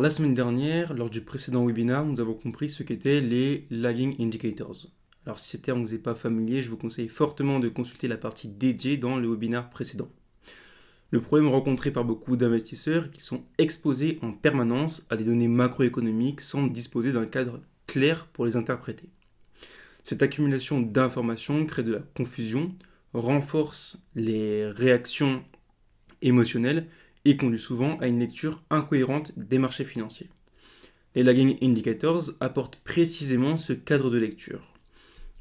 la semaine dernière, lors du précédent webinaire, nous avons compris ce qu'étaient les lagging indicators. Alors si ce terme ne vous est pas familier, je vous conseille fortement de consulter la partie dédiée dans le webinaire précédent. Le problème rencontré par beaucoup d'investisseurs est qu'ils sont exposés en permanence à des données macroéconomiques sans disposer d'un cadre clair pour les interpréter. Cette accumulation d'informations crée de la confusion, renforce les réactions émotionnelles et conduit souvent à une lecture incohérente des marchés financiers. Les lagging indicators apportent précisément ce cadre de lecture.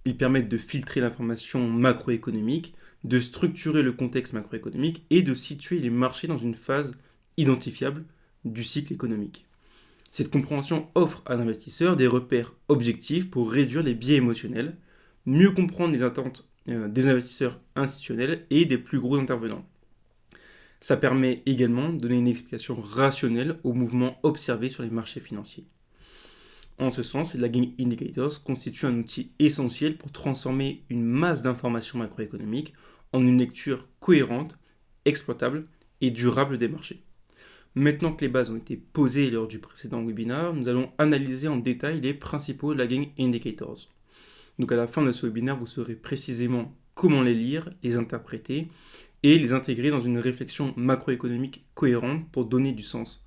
Ils permettent de filtrer l'information macroéconomique, de structurer le contexte macroéconomique et de situer les marchés dans une phase identifiable du cycle économique. Cette compréhension offre à l'investisseur des repères objectifs pour réduire les biais émotionnels, mieux comprendre les attentes des investisseurs institutionnels et des plus gros intervenants. Ça permet également de donner une explication rationnelle aux mouvements observés sur les marchés financiers. En ce sens, les lagging indicators constituent un outil essentiel pour transformer une masse d'informations macroéconomiques en une lecture cohérente, exploitable et durable des marchés. Maintenant que les bases ont été posées lors du précédent webinaire, nous allons analyser en détail les principaux lagging indicators. Donc à la fin de ce webinaire, vous saurez précisément comment les lire, les interpréter et les intégrer dans une réflexion macroéconomique cohérente pour donner du sens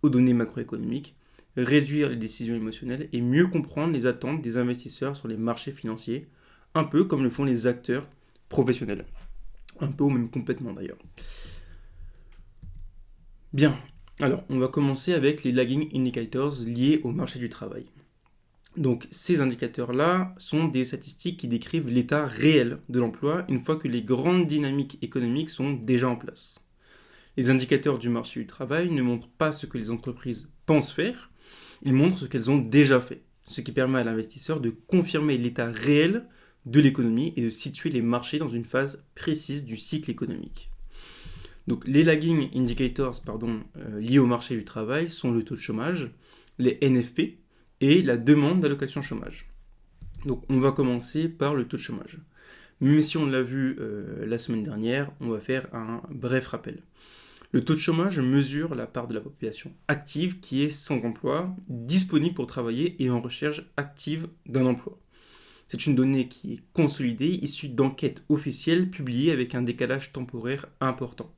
aux données macroéconomiques, réduire les décisions émotionnelles et mieux comprendre les attentes des investisseurs sur les marchés financiers, un peu comme le font les acteurs professionnels. Un peu ou même complètement d'ailleurs. Bien, alors on va commencer avec les lagging indicators liés au marché du travail. Donc ces indicateurs-là sont des statistiques qui décrivent l'état réel de l'emploi une fois que les grandes dynamiques économiques sont déjà en place. Les indicateurs du marché du travail ne montrent pas ce que les entreprises pensent faire, ils montrent ce qu'elles ont déjà fait, ce qui permet à l'investisseur de confirmer l'état réel de l'économie et de situer les marchés dans une phase précise du cycle économique. Donc les lagging indicators liés au marché du travail sont le taux de chômage, les NFP, et la demande d'allocation chômage. Donc on va commencer par le taux de chômage. Même si on l'a vu la semaine dernière, on va faire un bref rappel. Le taux de chômage mesure la part de la population active qui est sans emploi, disponible pour travailler et en recherche active d'un emploi. C'est une donnée qui est consolidée, issue d'enquêtes officielles publiées avec un décalage temporaire important.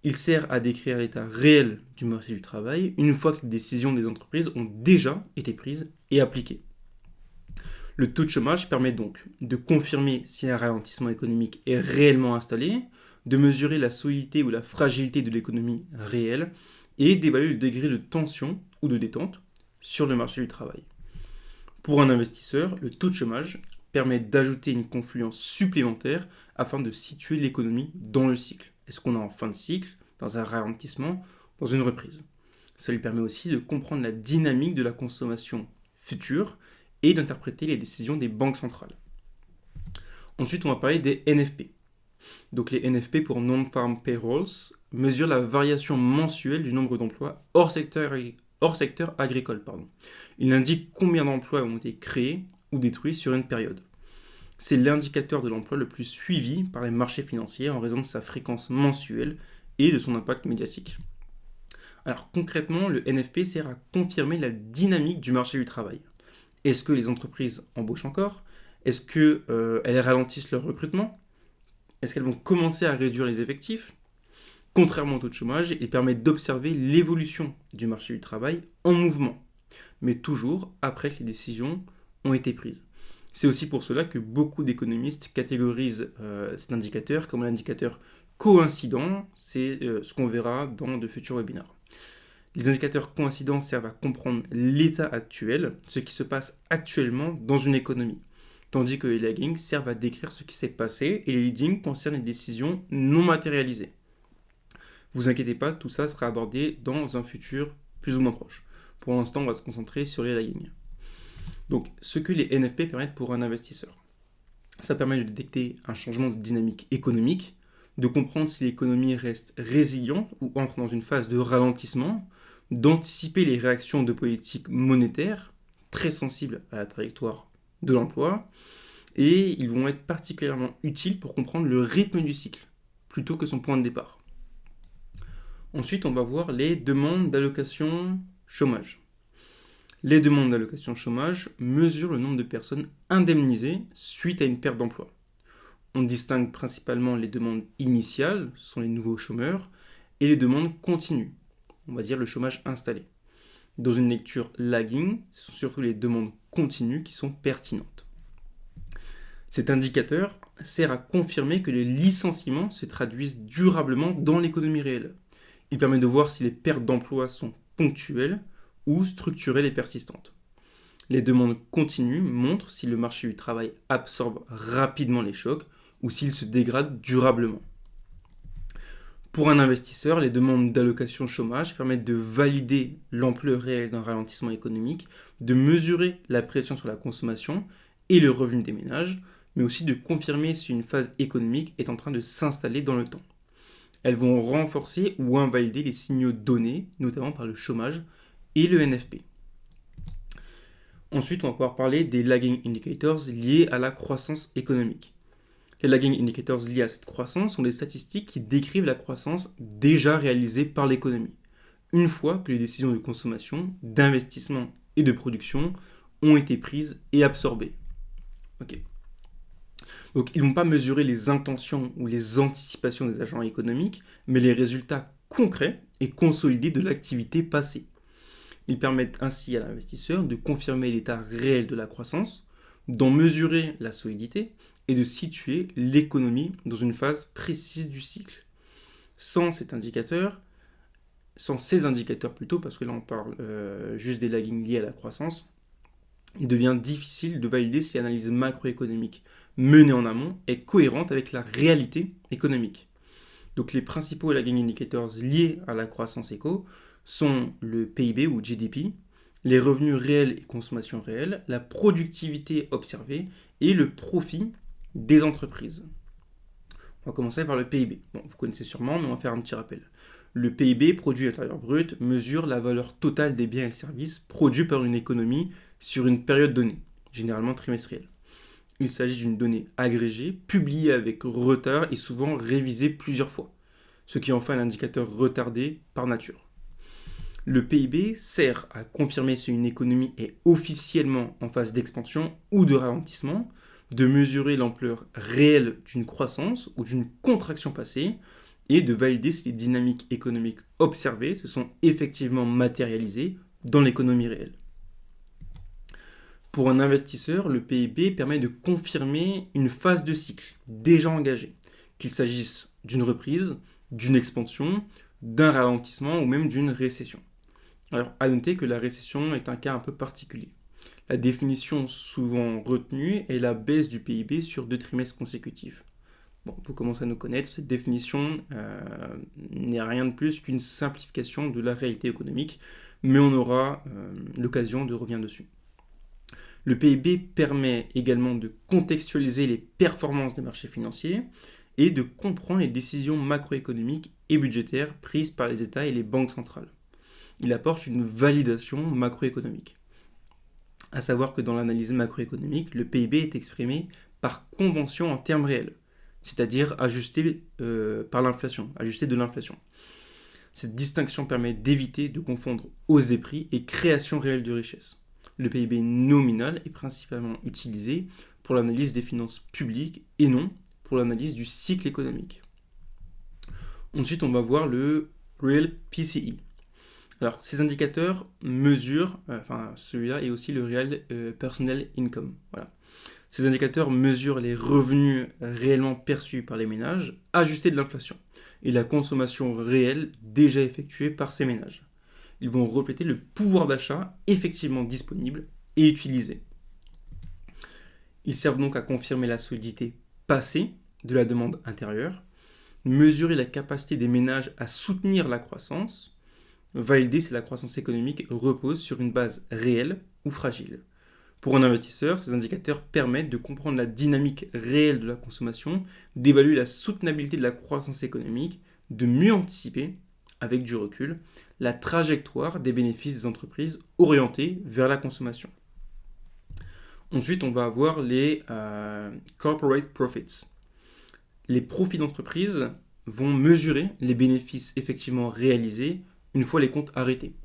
Il sert à décrire l'état réel du marché du travail une fois que les décisions des entreprises ont déjà été prises et appliquées. Le taux de chômage permet donc de confirmer si un ralentissement économique est réellement installé, de mesurer la solidité ou la fragilité de l'économie réelle et d'évaluer le degré de tension ou de détente sur le marché du travail. Pour un investisseur, le taux de chômage permet d'ajouter une confluence supplémentaire afin de situer l'économie dans le cycle. Est-ce qu'on est en fin de cycle, dans un ralentissement, dans une reprise? Ça lui permet aussi de comprendre la dynamique de la consommation future et d'interpréter les décisions des banques centrales. Ensuite, on va parler des NFP. Donc les NFP pour Non-Farm Payrolls mesurent la variation mensuelle du nombre d'emplois hors secteur agricole. Il indique combien d'emplois ont été créés ou détruits sur une période. C'est l'indicateur de l'emploi le plus suivi par les marchés financiers en raison de sa fréquence mensuelle et de son impact médiatique. Alors concrètement, le NFP sert à confirmer la dynamique du marché du travail. Est-ce que les entreprises embauchent encore? Est-ce qu'elles ralentissent leur recrutement? Est-ce qu'elles vont commencer à réduire les effectifs? Contrairement au taux de chômage, il permet d'observer l'évolution du marché du travail en mouvement, mais toujours après que les décisions ont été prises. C'est aussi pour cela que beaucoup d'économistes catégorisent cet indicateur comme un indicateur coïncident, c'est ce qu'on verra dans de futurs webinaires. Les indicateurs coïncidents servent à comprendre l'état actuel, ce qui se passe actuellement dans une économie, tandis que les laggings servent à décrire ce qui s'est passé et les leadings concernent les décisions non matérialisées. Vous inquiétez pas, tout ça sera abordé dans un futur plus ou moins proche. Pour l'instant, on va se concentrer sur les laggings. Donc, ce que les NFP permettent pour un investisseur. Ça permet de détecter un changement de dynamique économique, de comprendre si l'économie reste résiliente ou entre dans une phase de ralentissement, d'anticiper les réactions de politique monétaire, très sensibles à la trajectoire de l'emploi, et ils vont être particulièrement utiles pour comprendre le rythme du cycle, plutôt que son point de départ. Ensuite, on va voir les demandes d'allocation chômage. Les demandes d'allocation chômage mesurent le nombre de personnes indemnisées suite à une perte d'emploi. On distingue principalement les demandes initiales, ce sont les nouveaux chômeurs, et les demandes continues, on va dire le chômage installé. Dans une lecture lagging, ce sont surtout les demandes continues qui sont pertinentes. Cet indicateur sert à confirmer que les licenciements se traduisent durablement dans l'économie réelle. Il permet de voir si les pertes d'emploi sont ponctuelles ou structurelles et persistantes. Les demandes continues montrent si le marché du travail absorbe rapidement les chocs ou s'il se dégrade durablement. Pour un investisseur, les demandes d'allocation chômage permettent de valider l'ampleur réelle d'un ralentissement économique, de mesurer la pression sur la consommation et le revenu des ménages, mais aussi de confirmer si une phase économique est en train de s'installer dans le temps. Elles vont renforcer ou invalider les signaux donnés, notamment par le chômage et le NFP. Ensuite, on va pouvoir parler des lagging indicators liés à la croissance économique. Les lagging indicators liés à cette croissance sont des statistiques qui décrivent la croissance déjà réalisée par l'économie, une fois que les décisions de consommation, d'investissement et de production ont été prises et absorbées. Okay. Donc, ils ne vont pas mesurer les intentions ou les anticipations des agents économiques, mais les résultats concrets et consolidés de l'activité passée. Ils permettent ainsi à l'investisseur de confirmer l'état réel de la croissance, d'en mesurer la solidité et de situer l'économie dans une phase précise du cycle. Sans ces indicateurs plutôt, parce que là on parle juste des laggings liés à la croissance, il devient difficile de valider si l'analyse macroéconomique menée en amont est cohérente avec la réalité économique. Donc les principaux lagging indicators liés à la croissance éco sont le PIB ou GDP, les revenus réels et consommation réelle, la productivité observée et le profit des entreprises. On va commencer par le PIB. Bon, vous connaissez sûrement, mais on va faire un petit rappel. Le PIB, produit intérieur brut, mesure la valeur totale des biens et services produits par une économie sur une période donnée, généralement trimestrielle. Il s'agit d'une donnée agrégée, publiée avec retard et souvent révisée plusieurs fois, ce qui en fait un indicateur retardé par nature. Le PIB sert à confirmer si une économie est officiellement en phase d'expansion ou de ralentissement, de mesurer l'ampleur réelle d'une croissance ou d'une contraction passée, et de valider si les dynamiques économiques observées se sont effectivement matérialisées dans l'économie réelle. Pour un investisseur, le PIB permet de confirmer une phase de cycle déjà engagée, qu'il s'agisse d'une reprise, d'une expansion, d'un ralentissement ou même d'une récession. Alors, à noter que la récession est un cas un peu particulier. La définition souvent retenue est la baisse du PIB sur 2 trimestres consécutifs. Bon, vous commencez à nous connaître, cette définition n'est rien de plus qu'une simplification de la réalité économique, mais on aura l'occasion de revenir dessus. Le PIB permet également de contextualiser les performances des marchés financiers et de comprendre les décisions macroéconomiques et budgétaires prises par les États et les banques centrales. Il apporte une validation macroéconomique. À savoir que dans l'analyse macroéconomique, le PIB est exprimé par convention en termes réels, c'est-à-dire ajusté par l'inflation, ajusté de l'inflation. Cette distinction permet d'éviter de confondre hausse des prix et création réelle de richesse. Le PIB nominal est principalement utilisé pour l'analyse des finances publiques et non pour l'analyse du cycle économique. Ensuite, on va voir le Real PCE. Alors, ces indicateurs mesurent, celui-là est aussi le Real Personal Income. Voilà. Ces indicateurs mesurent les revenus réellement perçus par les ménages, ajustés de l'inflation, et la consommation réelle déjà effectuée par ces ménages. Ils vont refléter le pouvoir d'achat effectivement disponible et utilisé. Ils servent donc à confirmer la solidité passée de la demande intérieure, mesurer la capacité des ménages à soutenir la croissance, valider si la croissance économique repose sur une base réelle ou fragile. Pour un investisseur, ces indicateurs permettent de comprendre la dynamique réelle de la consommation, d'évaluer la soutenabilité de la croissance économique, de mieux anticiper, avec du recul, la trajectoire des bénéfices des entreprises orientées vers la consommation. Ensuite, on va avoir les corporate profits. Les profits d'entreprise vont mesurer les bénéfices effectivement réalisés une fois les comptes arrêtés.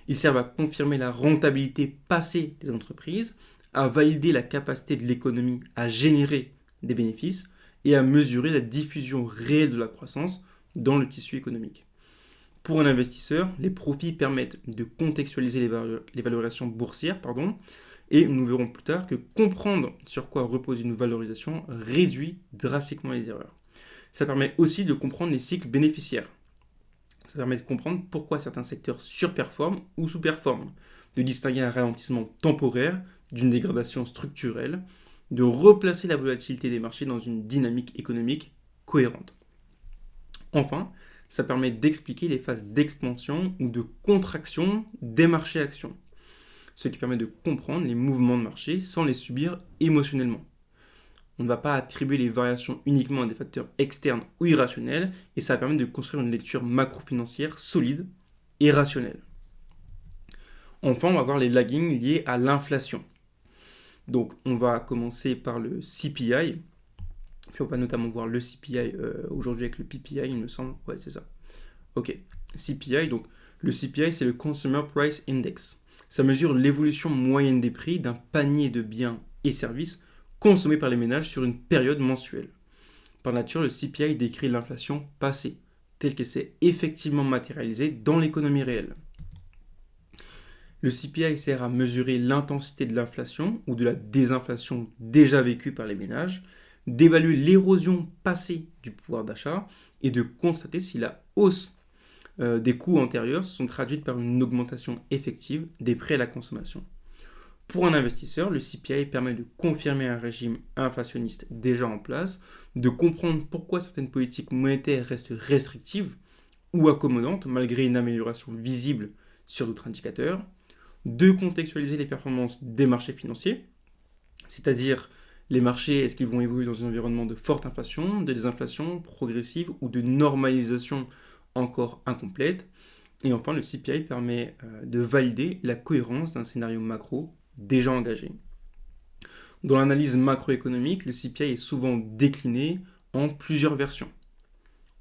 Ils servent à confirmer la rentabilité passée des entreprises, à valider la capacité de l'économie à générer des bénéfices et à mesurer la diffusion réelle de la croissance dans le tissu économique. Pour un investisseur, les profits permettent de contextualiser les valorisations boursières, et nous verrons plus tard que comprendre sur quoi repose une valorisation réduit drastiquement les erreurs. Ça permet aussi de comprendre les cycles bénéficiaires. Ça permet de comprendre pourquoi certains secteurs surperforment ou sous-performent, de distinguer un ralentissement temporaire d'une dégradation structurelle, de replacer la volatilité des marchés dans une dynamique économique cohérente. Enfin, ça permet d'expliquer les phases d'expansion ou de contraction des marchés actions, ce qui permet de comprendre les mouvements de marché sans les subir émotionnellement. On ne va pas attribuer les variations uniquement à des facteurs externes ou irrationnels, et ça permet de construire une lecture macro-financière solide et rationnelle. Enfin, on va voir les laggings liés à l'inflation. Donc, on va commencer par le CPI, puis on va notamment voir le CPI aujourd'hui avec le PPI, il me semble. Ouais, c'est ça. Ok, CPI, donc le CPI, c'est le Consumer Price Index. Ça mesure l'évolution moyenne des prix d'un panier de biens et services consommés par les ménages sur une période mensuelle. Par nature, le CPI décrit l'inflation passée, telle qu'elle s'est effectivement matérialisée dans l'économie réelle. Le CPI sert à mesurer l'intensité de l'inflation ou de la désinflation déjà vécue par les ménages, d'évaluer l'érosion passée du pouvoir d'achat et de constater si la hausse des coûts antérieurs sont traduites par une augmentation effective des prix à la consommation. Pour un investisseur, le CPI permet de confirmer un régime inflationniste déjà en place, de comprendre pourquoi certaines politiques monétaires restent restrictives ou accommodantes malgré une amélioration visible sur d'autres indicateurs, de contextualiser les performances des marchés financiers, c'est-à-dire les marchés, est-ce qu'ils vont évoluer dans un environnement de forte inflation, de désinflation progressive ou de normalisation encore incomplète. Et enfin, le CPI permet de valider la cohérence d'un scénario macro déjà engagé. Dans l'analyse macroéconomique, le CPI est souvent décliné en plusieurs versions.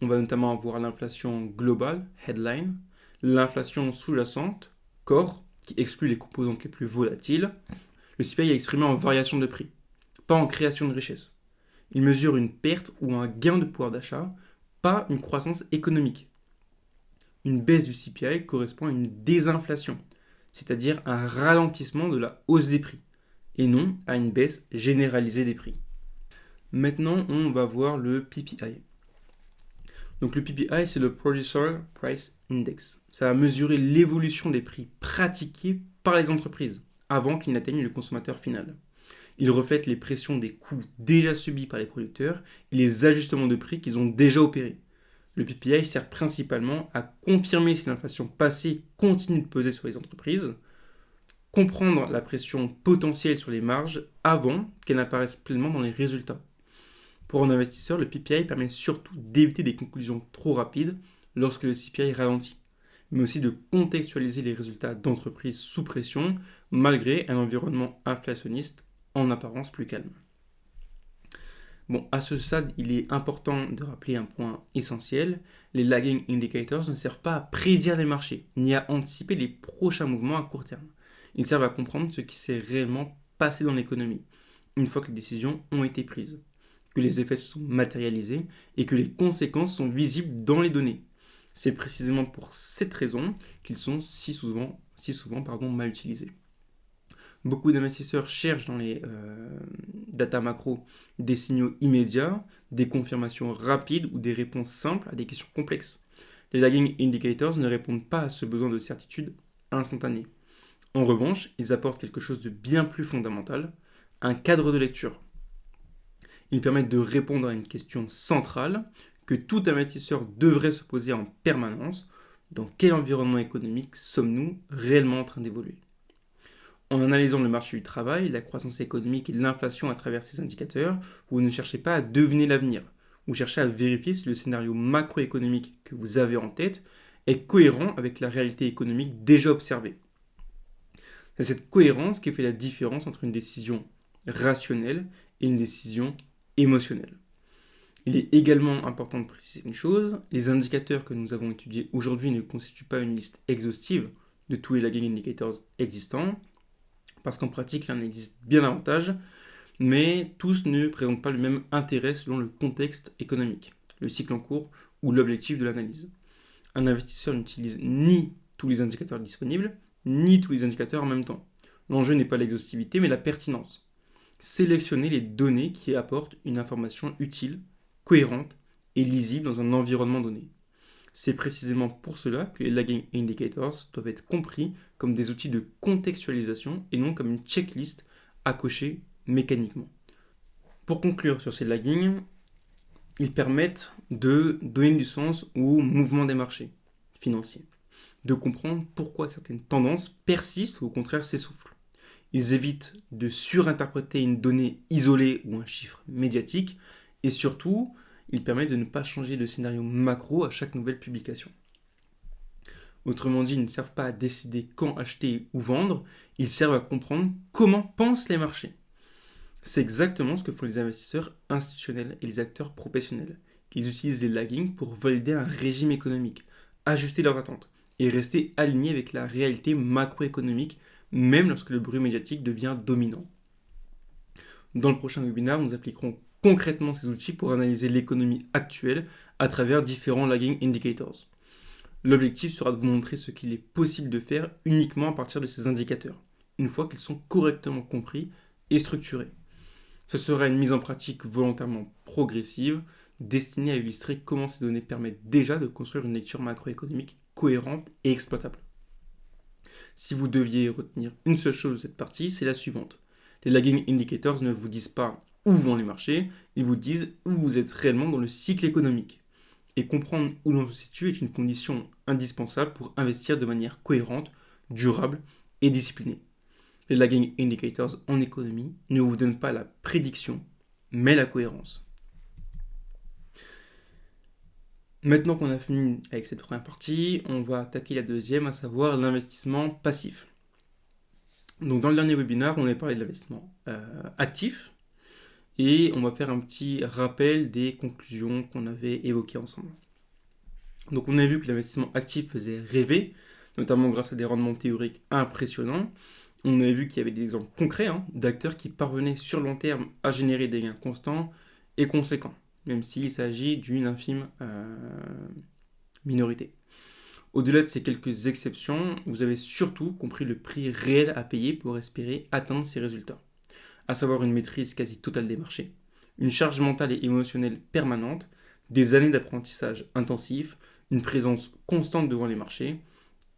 On va notamment avoir l'inflation globale, headline, l'inflation sous-jacente, core, qui exclut les composantes les plus volatiles. Le CPI est exprimé en variation de prix, pas en création de richesse. Il mesure une perte ou un gain de pouvoir d'achat, pas une croissance économique. Une baisse du CPI correspond à une désinflation, c'est-à-dire un ralentissement de la hausse des prix, et non à une baisse généralisée des prix. Maintenant, on va voir le PPI. Donc le PPI, c'est le Producer Price Index. Ça va mesurer l'évolution des prix pratiqués par les entreprises avant qu'ils n'atteignent le consommateur final. Il reflète les pressions des coûts déjà subis par les producteurs et les ajustements de prix qu'ils ont déjà opérés. Le PPI sert principalement à confirmer si l'inflation passée continue de peser sur les entreprises, comprendre la pression potentielle sur les marges avant qu'elle n'apparaisse pleinement dans les résultats. Pour un investisseur, le PPI permet surtout d'éviter des conclusions trop rapides lorsque le CPI ralentit, mais aussi de contextualiser les résultats d'entreprises sous pression malgré un environnement inflationniste en apparence plus calme. Bon, à ce stade, il est important de rappeler un point essentiel. Les lagging indicators ne servent pas à prédire les marchés, ni à anticiper les prochains mouvements à court terme. Ils servent à comprendre ce qui s'est réellement passé dans l'économie, une fois que les décisions ont été prises, que les effets se sont matérialisés et que les conséquences sont visibles dans les données. C'est précisément pour cette raison qu'ils sont si souvent mal utilisés. Beaucoup d'investisseurs cherchent dans les data macro des signaux immédiats, des confirmations rapides ou des réponses simples à des questions complexes. Les lagging indicators ne répondent pas à ce besoin de certitude instantanée. En revanche, ils apportent quelque chose de bien plus fondamental, un cadre de lecture. Ils permettent de répondre à une question centrale que tout investisseur devrait se poser en permanence. Dans quel environnement économique sommes-nous réellement en train d'évoluer ? En analysant le marché du travail, la croissance économique et l'inflation à travers ces indicateurs, vous ne cherchez pas à deviner l'avenir. Vous cherchez à vérifier si le scénario macroéconomique que vous avez en tête est cohérent avec la réalité économique déjà observée. C'est cette cohérence qui fait la différence entre une décision rationnelle et une décision émotionnelle. Il est également important de préciser une chose, les indicateurs que nous avons étudiés aujourd'hui ne constituent pas une liste exhaustive de tous les lagging indicators existants, parce qu'en pratique, il en existe bien davantage, mais tous ne présentent pas le même intérêt selon le contexte économique, le cycle en cours ou l'objectif de l'analyse. Un investisseur n'utilise ni tous les indicateurs disponibles, ni tous les indicateurs en même temps. L'enjeu n'est pas l'exhaustivité, mais la pertinence. Sélectionner les données qui apportent une information utile, cohérente et lisible dans un environnement donné. C'est précisément pour cela que les lagging indicators doivent être compris comme des outils de contextualisation et non comme une checklist à cocher mécaniquement. Pour conclure sur ces laggings, ils permettent de donner du sens au mouvement des marchés financiers, de comprendre pourquoi certaines tendances persistent ou au contraire s'essoufflent. Ils évitent de surinterpréter une donnée isolée ou un chiffre médiatique et surtout, ils permettent de ne pas changer de scénario macro à chaque nouvelle publication. Autrement dit, ils ne servent pas à décider quand acheter ou vendre, ils servent à comprendre comment pensent les marchés. C'est exactement ce que font les investisseurs institutionnels et les acteurs professionnels. Ils utilisent les laggings pour valider un régime économique, ajuster leurs attentes et rester alignés avec la réalité macroéconomique, même lorsque le bruit médiatique devient dominant. Dans le prochain webinaire, nous appliquerons concrètement ces outils pour analyser l'économie actuelle à travers différents lagging indicators. L'objectif sera de vous montrer ce qu'il est possible de faire uniquement à partir de ces indicateurs, une fois qu'ils sont correctement compris et structurés. Ce sera une mise en pratique volontairement progressive, destinée à illustrer comment ces données permettent déjà de construire une lecture macroéconomique cohérente et exploitable. Si vous deviez retenir une seule chose de cette partie, c'est la suivante. Les lagging indicators ne vous disent pas où vont les marchés, ils vous disent où vous êtes réellement dans le cycle économique. Et comprendre où l'on se situe est une condition indispensable pour investir de manière cohérente, durable et disciplinée. Les lagging indicators en économie ne vous donnent pas la prédiction, mais la cohérence. Maintenant qu'on a fini avec cette première partie, on va attaquer la deuxième, à savoir l'investissement passif. Donc dans le dernier webinaire, on a parlé de l'investissement actif et on va faire un petit rappel des conclusions qu'on avait évoquées ensemble. Donc on a vu que l'investissement actif faisait rêver, notamment grâce à des rendements théoriques impressionnants. On a vu qu'il y avait des exemples concrets d'acteurs qui parvenaient sur long terme à générer des gains constants et conséquents, même s'il s'agit d'une infime minorité. Au-delà de ces quelques exceptions, vous avez surtout compris le prix réel à payer pour espérer atteindre ces résultats, à savoir une maîtrise quasi totale des marchés, une charge mentale et émotionnelle permanente, des années d'apprentissage intensif, une présence constante devant les marchés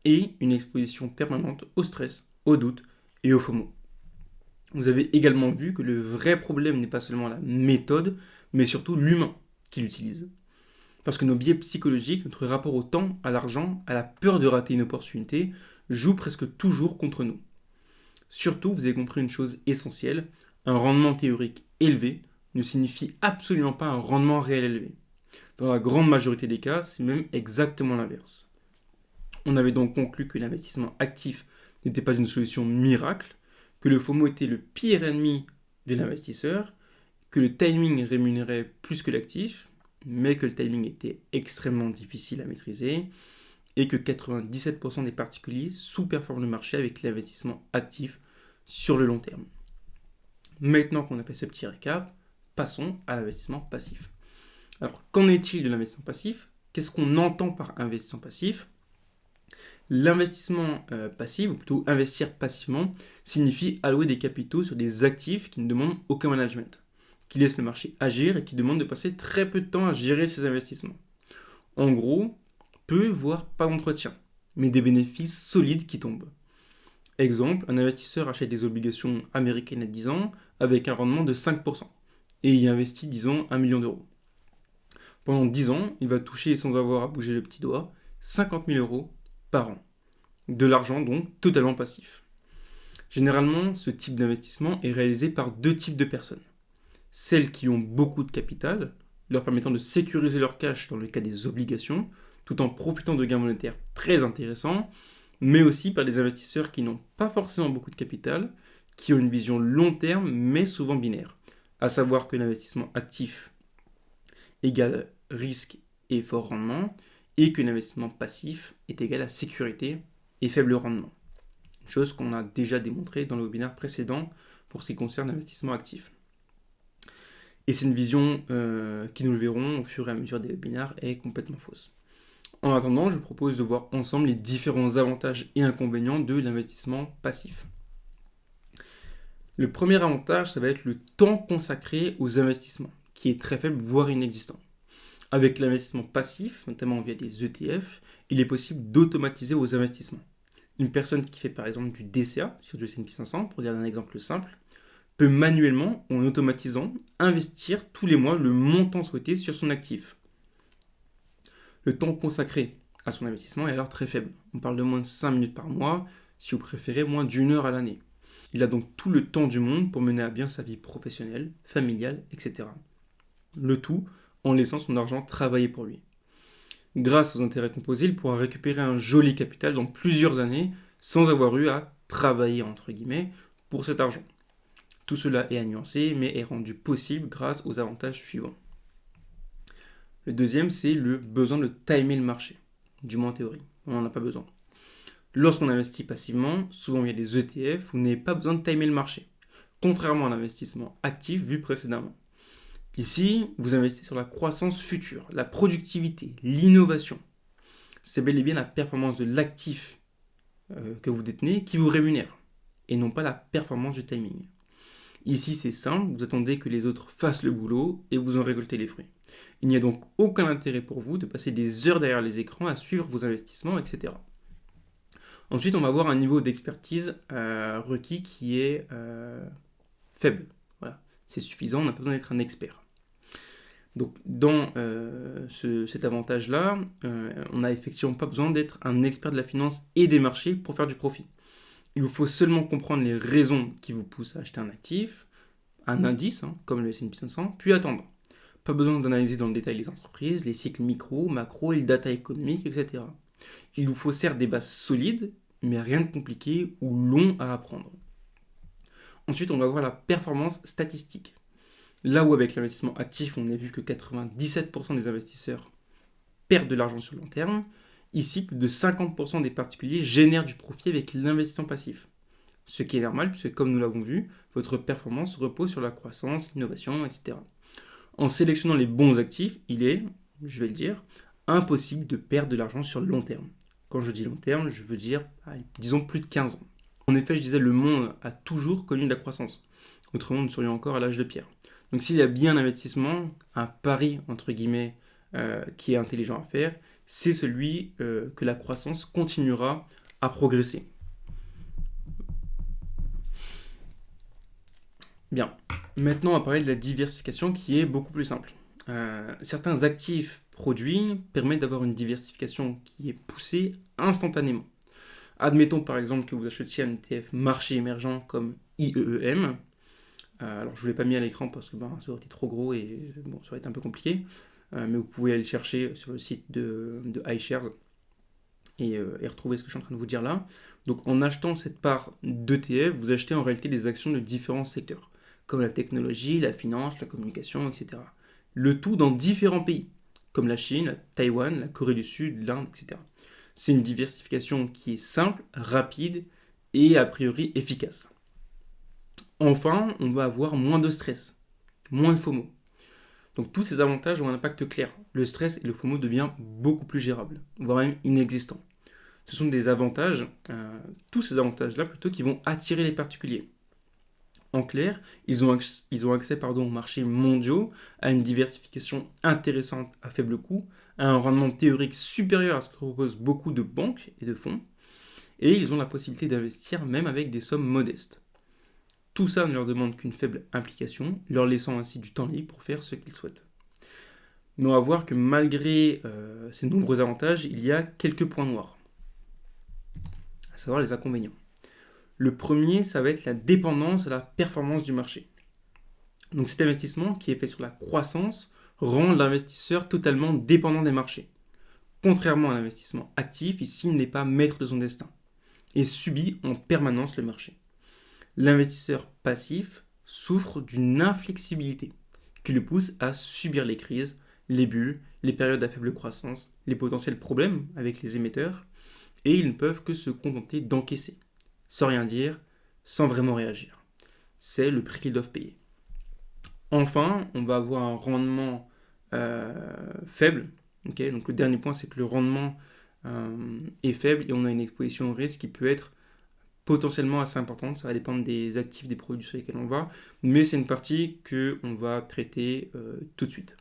et une exposition permanente au stress, au doute et au FOMO. Vous avez également vu que le vrai problème n'est pas seulement la méthode, mais surtout l'humain qui l'utilise. Parce que nos biais psychologiques, notre rapport au temps, à l'argent, à la peur de rater une opportunité, jouent presque toujours contre nous. Surtout, vous avez compris une chose essentielle, un rendement théorique élevé ne signifie absolument pas un rendement réel élevé. Dans la grande majorité des cas, c'est même exactement l'inverse. On avait donc conclu que l'investissement actif n'était pas une solution miracle, que le FOMO était le pire ennemi de l'investisseur, que le timing rémunérait plus que l'actif, mais que le timing était extrêmement difficile à maîtriser, et que 97% des particuliers sous-performent le marché avec l'investissement actif sur le long terme. Maintenant qu'on a fait ce petit récap, passons à l'investissement passif. Alors, qu'en est-il de l'investissement passif ? Qu'est-ce qu'on entend par investissement passif ? L'investissement passif, ou plutôt investir passivement, signifie allouer des capitaux sur des actifs qui ne demandent aucun management, qui laissent le marché agir et qui demandent de passer très peu de temps à gérer ces investissements. En gros, peu voire pas d'entretien, mais des bénéfices solides qui tombent. Exemple, un investisseur achète des obligations américaines à 10 ans avec un rendement de 5% et y investit, disons, 1 million d'euros. Pendant 10 ans, il va toucher, sans avoir à bouger le petit doigt, 50 000 euros par an. De l'argent donc totalement passif. Généralement, ce type d'investissement est réalisé par deux types de personnes. Celles qui ont beaucoup de capital, leur permettant de sécuriser leur cash dans le cas des obligations, tout en profitant de gains monétaires très intéressants, mais aussi par des investisseurs qui n'ont pas forcément beaucoup de capital, qui ont une vision long terme mais souvent binaire, à savoir que l'investissement actif égale risque et fort rendement, et que l'investissement passif est égal à sécurité et faible rendement. Une chose qu'on a déjà démontré dans le webinaire précédent pour ce qui concerne l'investissement actif. Et c'est une vision qui, nous le verrons au fur et à mesure des webinaires, est complètement fausse. En attendant, je vous propose de voir ensemble les différents avantages et inconvénients de l'investissement passif. Le premier avantage, ça va être le temps consacré aux investissements, qui est très faible, voire inexistant. Avec l'investissement passif, notamment via des ETF, il est possible d'automatiser vos investissements. Une personne qui fait par exemple du DCA sur du S&P 500, pour dire un exemple simple, peut manuellement, en automatisant, investir tous les mois le montant souhaité sur son actif. Le temps consacré à son investissement est alors très faible. On parle de moins de 5 minutes par mois, si vous préférez moins d'1 heure à l'année. Il a donc tout le temps du monde pour mener à bien sa vie professionnelle, familiale, etc. Le tout en laissant son argent travailler pour lui. Grâce aux intérêts composés, il pourra récupérer un joli capital dans plusieurs années sans avoir eu à travailler, entre guillemets, pour cet argent. Tout cela est à nuancer, mais est rendu possible grâce aux avantages suivants. Le deuxième, c'est le besoin de timer le marché, du moins en théorie. On n'en a pas besoin. Lorsqu'on investit passivement, souvent il y a des ETF, vous n'avez pas besoin de timer le marché, contrairement à l'investissement actif vu précédemment. Ici, vous investissez sur la croissance future, la productivité, l'innovation. C'est bel et bien la performance de l'actif que vous détenez qui vous rémunère, et non pas la performance du timing. Ici, c'est simple, vous attendez que les autres fassent le boulot et vous en récoltez les fruits. Il n'y a donc aucun intérêt pour vous de passer des heures derrière les écrans à suivre vos investissements, etc. Ensuite, on va avoir un niveau d'expertise requis qui est faible. Voilà. C'est suffisant, on n'a pas besoin d'être un expert. Donc, dans cet avantage-là, on n'a effectivement pas besoin d'être un expert de la finance et des marchés pour faire du profit. Il vous faut seulement comprendre les raisons qui vous poussent à acheter un actif, un indice, comme le S&P 500, puis attendre. Pas besoin d'analyser dans le détail les entreprises, les cycles micro, macro, les data économiques, etc. Il vous faut certes des bases solides, mais rien de compliqué ou long à apprendre. Ensuite, on va voir la performance statistique. Là où avec l'investissement actif, on a vu que 97% des investisseurs perdent de l'argent sur le long terme, ici, plus de 50% des particuliers génèrent du profit avec l'investissement passif. Ce qui est normal, puisque comme nous l'avons vu, votre performance repose sur la croissance, l'innovation, etc. En sélectionnant les bons actifs, il est, je vais le dire, impossible de perdre de l'argent sur le long terme. Quand je dis long terme, je veux dire, disons plus de 15 ans. En effet, je disais, le monde a toujours connu de la croissance. Autrement, nous serions encore à l'âge de pierre. Donc s'il y a bien un investissement, un pari, entre guillemets, qui est intelligent à faire, c'est celui que la croissance continuera à progresser. Bien, maintenant on va parler de la diversification qui est beaucoup plus simple. Certains actifs produits permettent d'avoir une diversification qui est poussée instantanément. Admettons par exemple que vous achetiez un ETF marché émergent comme IEEM. Alors je ne vous l'ai pas mis à l'écran parce que ça aurait été trop gros et ça aurait été un peu compliqué. Mais vous pouvez aller le chercher sur le site de iShares et retrouver ce que je suis en train de vous dire là. Donc en achetant cette part d'ETF, vous achetez en réalité des actions de différents secteurs, comme la technologie, la finance, la communication, etc. Le tout dans différents pays, comme la Chine, la Taïwan, la Corée du Sud, l'Inde, etc. C'est une diversification qui est simple, rapide et a priori efficace. Enfin, on va avoir moins de stress, moins de FOMO. Donc tous ces avantages ont un impact clair. Le stress et le FOMO deviennent beaucoup plus gérables, voire même inexistants. Ce sont des avantages, tous ces avantages-là plutôt, qui vont attirer les particuliers. En clair, ils ont accès aux marchés mondiaux, à une diversification intéressante à faible coût, à un rendement théorique supérieur à ce que proposent beaucoup de banques et de fonds, et ils ont la possibilité d'investir même avec des sommes modestes. Tout ça ne leur demande qu'une faible implication, leur laissant ainsi du temps libre pour faire ce qu'ils souhaitent. Mais on va voir que malgré ces nombreux avantages, il y a quelques points noirs, à savoir les inconvénients. Le premier, ça va être la dépendance à la performance du marché. Donc cet investissement, qui est fait sur la croissance, rend l'investisseur totalement dépendant des marchés. Contrairement à l'investissement actif, ici, il n'est pas maître de son destin et subit en permanence le marché. L'investisseur passif souffre d'une inflexibilité qui le pousse à subir les crises, les bulles, les périodes à faible croissance, les potentiels problèmes avec les émetteurs, et ils ne peuvent que se contenter d'encaisser, sans rien dire, sans vraiment réagir. C'est le prix qu'ils doivent payer. Enfin, on va avoir un rendement faible. Okay, donc le dernier point, c'est que le rendement est faible et on a une exposition au risque qui peut être potentiellement assez importante. Ça va dépendre des actifs, des produits sur lesquels on va, mais c'est une partie qu'on va traiter tout de suite.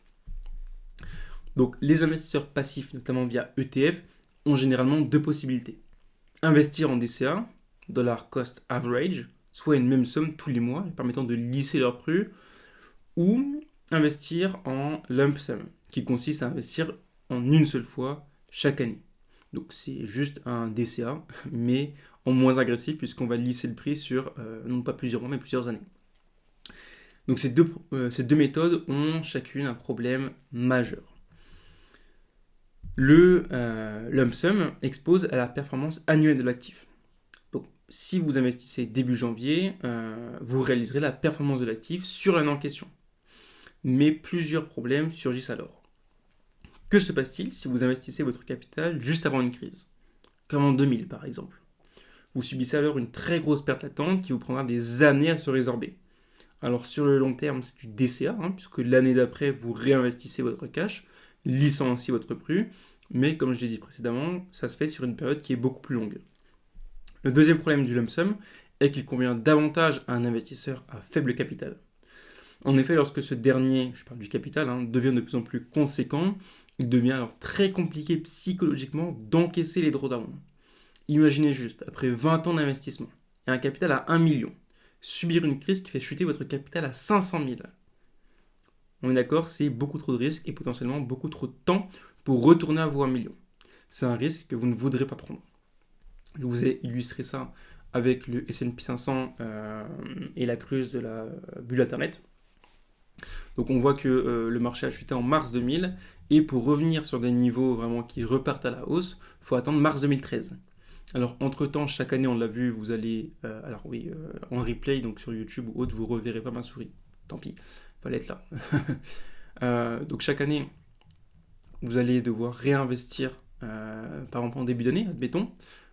Donc les investisseurs passifs, notamment via ETF, ont généralement deux possibilités. Investir en DCA, Dollar Cost Average, soit une même somme tous les mois, permettant de lisser leur prix, ou investir en lump sum, qui consiste à investir en une seule fois chaque année. Donc c'est juste un DCA, mais en moins agressif, puisqu'on va lisser le prix sur non pas plusieurs mois, mais plusieurs années. Donc ces deux méthodes ont chacune un problème majeur. Le lump sum expose à la performance annuelle de l'actif. Donc, si vous investissez début janvier, vous réaliserez la performance de l'actif sur l'année en question. Mais plusieurs problèmes surgissent alors. Que se passe-t-il si vous investissez votre capital juste avant une crise, comme en 2000 par exemple? Vous subissez alors une très grosse perte latente qui vous prendra des années à se résorber. Alors sur le long terme, c'est du DCA, puisque l'année d'après, vous réinvestissez votre cash, lissant ainsi votre prix, mais comme je l'ai dit précédemment, ça se fait sur une période qui est beaucoup plus longue. Le deuxième problème du lump sum est qu'il convient davantage à un investisseur à faible capital. En effet, lorsque ce dernier, je parle du capital, devient de plus en plus conséquent, il devient alors très compliqué psychologiquement d'encaisser les drawdowns. Imaginez juste, après 20 ans d'investissement et un capital à 1 million, subir une crise qui fait chuter votre capital à 500 000. On est d'accord, c'est beaucoup trop de risques et potentiellement beaucoup trop de temps pour retourner à vos 1 million. C'est un risque que vous ne voudrez pas prendre. Je vous ai illustré ça avec le S&P 500 et la crise de la bulle Internet. Donc on voit que le marché a chuté en mars 2000 et pour revenir sur des niveaux vraiment qui repartent à la hausse, il faut attendre mars 2013. Alors entre-temps, chaque année, on l'a vu, vous allez, en replay, donc sur YouTube ou autre, vous reverrez pas ma souris. Tant pis, fallait être là. Donc chaque année, vous allez devoir réinvestir, par exemple en début d'année, admettons.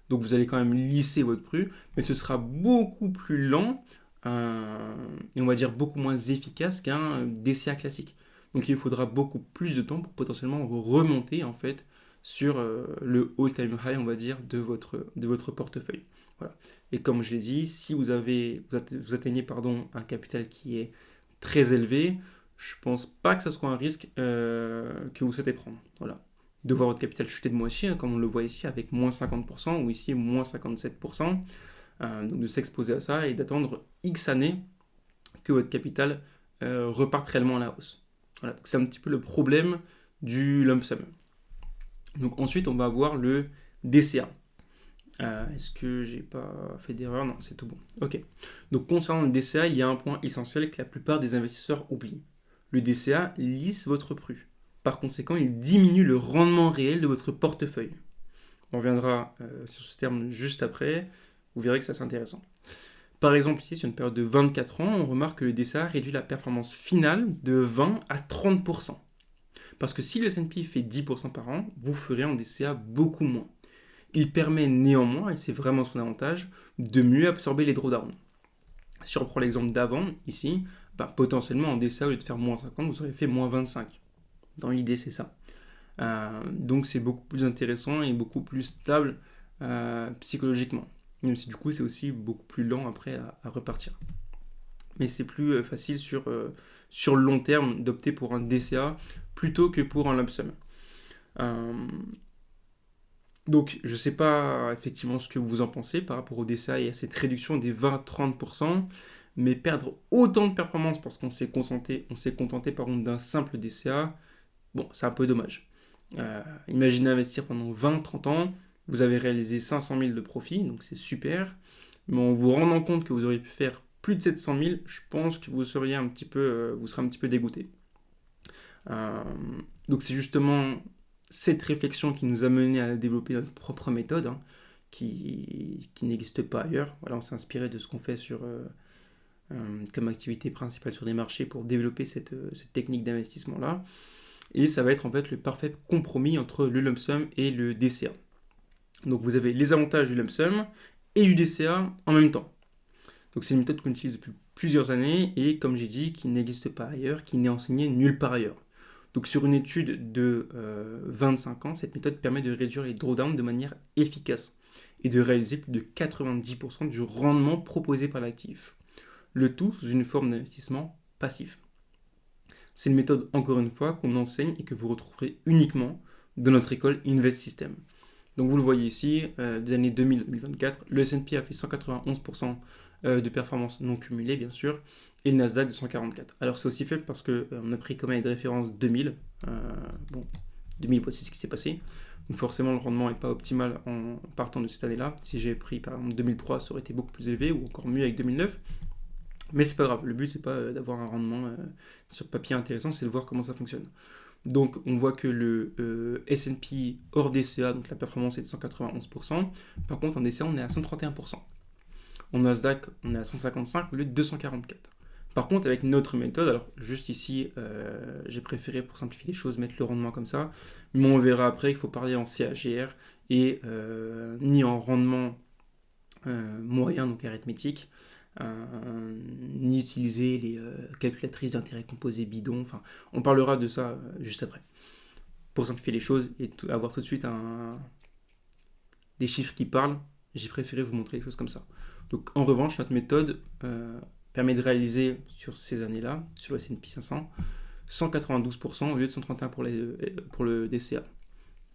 Donc vous allez quand même lisser votre prix, mais ce sera beaucoup plus lent et on va dire beaucoup moins efficace qu'un DCA classique. Donc il faudra beaucoup plus de temps pour potentiellement remonter en fait sur le all-time high, on va dire, de votre portefeuille. Voilà. Et comme je l'ai dit, si vous atteignez un capital qui est très élevé, je pense pas que ce soit un risque que vous souhaitez prendre. Voilà. De voir votre capital chuter de moitié, comme on le voit ici, avec moins 50%, ou ici moins 57%. Donc de s'exposer à ça et d'attendre X années que votre capital reparte réellement à la hausse. Voilà. Donc c'est un petit peu le problème du lump sum. Donc ensuite, on va avoir le DCA. Est-ce que j'ai pas fait d'erreur? Non, c'est tout bon. Ok. Donc concernant le DCA, il y a un point essentiel que la plupart des investisseurs oublient. Le DCA lisse votre prix. Par conséquent, il diminue le rendement réel de votre portefeuille. On reviendra sur ce terme juste après. Vous verrez que ça c'est intéressant. Par exemple, ici, sur une période de 24 ans, on remarque que le DCA réduit la performance finale de 20 à 30%. Parce que si le S&P fait 10% par an, vous ferez en DCA beaucoup moins. Il permet néanmoins, et c'est vraiment son avantage, de mieux absorber les drawdowns. Si on reprend l'exemple d'avant, ici, potentiellement en DCA, au lieu de faire moins 50, vous aurez fait moins 25. Dans l'idée, c'est ça. Donc c'est beaucoup plus intéressant et beaucoup plus stable psychologiquement. Même si du coup, c'est aussi beaucoup plus lent après à repartir. Mais c'est plus facile sur le long terme d'opter pour un DCA plutôt que pour un lump sum. Donc, je ne sais pas effectivement ce que vous en pensez par rapport au DCA et à cette réduction des 20-30%, mais perdre autant de performance parce qu'on s'est contenté d'un simple DCA, bon, c'est un peu dommage. Imaginez investir pendant 20-30 ans, vous avez réalisé 500 000 de profit, donc c'est super, mais en vous rendant compte que vous auriez pu faire plus de 700 000, je pense que vous serez un petit peu dégoûté. Donc c'est justement cette réflexion qui nous a mené à développer notre propre méthode, qui n'existe pas ailleurs. Voilà, on s'est inspiré de ce qu'on fait comme activité principale sur des marchés pour développer cette technique d'investissement-là. et ça va être en fait le parfait compromis entre le lump sum et le DCA. Donc vous avez les avantages du lump sum et du DCA en même temps. Donc c'est une méthode qu'on utilise depuis plusieurs années et comme j'ai dit, qui n'existe pas ailleurs, qui n'est enseignée nulle part ailleurs. Donc sur une étude de 25 ans, cette méthode permet de réduire les drawdowns de manière efficace et de réaliser plus de 90% du rendement proposé par l'actif. Le tout sous une forme d'investissement passif. C'est une méthode, encore une fois, qu'on enseigne et que vous retrouverez uniquement dans notre école Invest System. Donc vous le voyez ici, de l'année 2000-2024, le S&P a fait 191% de performance non cumulée, bien sûr, et le Nasdaq de 144. Alors c'est aussi faible parce qu'on a pris comme année de référence 2000. 2000, voici ce qui s'est passé. Donc forcément, le rendement n'est pas optimal en partant de cette année-là. Si j'ai pris par exemple 2003, ça aurait été beaucoup plus élevé, ou encore mieux avec 2009. Mais c'est pas grave, le but c'est pas d'avoir un rendement sur papier intéressant, c'est de voir comment ça fonctionne. Donc on voit que le S&P hors DCA, donc la performance est de 191%. Par contre en DCA on est à 131%. En Nasdaq on est à 155 au lieu de 244. Par contre avec notre méthode, alors juste ici j'ai préféré pour simplifier les choses mettre le rendement comme ça, mais on verra après qu'il faut parler en CAGR et ni en rendement moyen, donc arithmétique, ni utiliser les calculatrices d'intérêt composé bidon. Enfin, on parlera de ça juste après. Pour simplifier les choses et avoir tout de suite des chiffres qui parlent, j'ai préféré vous montrer les choses comme ça. Donc en revanche, notre méthode permet de réaliser sur ces années-là, sur le S&P 500, 192% au lieu de 131 pour le DCA